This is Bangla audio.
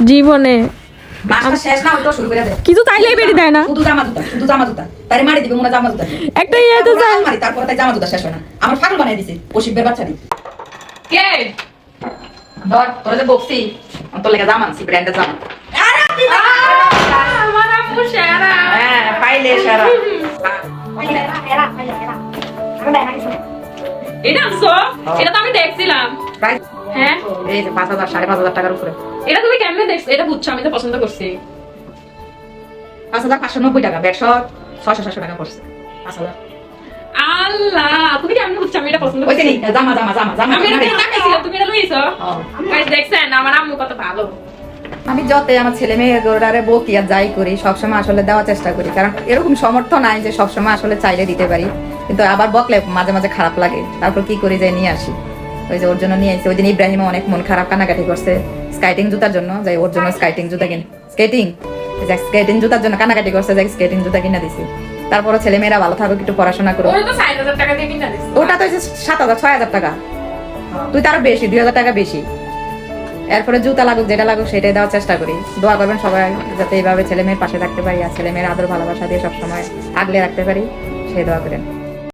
জীবনে মাসটা শেষ না হইতো শুরু করে দে কিছু চাইলেই বেরি দেয় না। শুধু জামা জুতা তারে মারি দিবে মনে জামা জুতা একটা ইয়ে তো চাই। মারি তারপর তাই জামা জুতা শেষ হয় না আমার পাগল বানাই দিছে ওশিবের বাচ্চা দি কে ধর তোরা যে বকছি তোর লেগে জামা আনছি ব্র্যান্ডের জামা আমার আপু সেরা। হ্যাঁ পাইলে সারা এটা আনছো? এটা তো আমি দেখছিলাম। প্রাইস হ্যাঁ এই যে 5,000 5,500 টাকার উপরে এটা তুমি কেমনে দেখছো? এটা বুঝছো আমি তো পছন্দ করছি। 5,590 টাকা ব্যাট শট 600 টাকা পড়ছে 5,000 আল্লাহ তুমি কেমনে বুঝছো আমি এটা পছন্দ ওই করছি? যে জামা আমি এটা দেখাইছিলাম, তুমি এটা লইছো? হ্যাঁ। গাইস দেখছেন আমার আম্মু কত ভালো। আমি যতই আমার ছেলে মেয়ে গোড়ারে বকি আর যাই করি সবসময় আসলে দেওয়ার চেষ্টা করি, কারণ এরকম সমর্থ নাই যে সবসময় আসলে চাইলে দিতে পারি, কিন্তু আবার বকলে মাঝে মাঝে খারাপ লাগে, তারপর কি করি যে নিয়ে আসি। ওই যে ওর জন্য নিয়ে আসি। ওই দিন ইব্রাহিমও অনেক মন খারাপ কান্নাকাটি করছে স্কেটিং জুতার জন্য, যাই ওর জন্য স্কেটিং জুতা কিনে স্কেটিং জুতার জন্য কান্নাকাটি করছে, যাই স্কেটিং জুতা কিনে দিছি। তারপরে ছেলে মেয়েরা ভালো থাকুক, একটু পড়াশোনা করো। ওটা তো 6000 টাকা দিয়ে কিনা দিছি। ওটা তো 7,000 6,000 টাকা, তুই তার বেশি 2,000 টাকা বেশি। এরপরে জুতা লাগুক যেটা লাগুক সেটাই দেওয়ার চেষ্টা করি। দোয়া করবেন সবাই যাতে এইভাবে ছেলে মেয়ের পাশে থাকতে পারি আর ছেলে মেয়ের আদর ভালোবাসা দিয়ে সবসময় আগলে রাখতে পারি, সেই দোয়া করেন।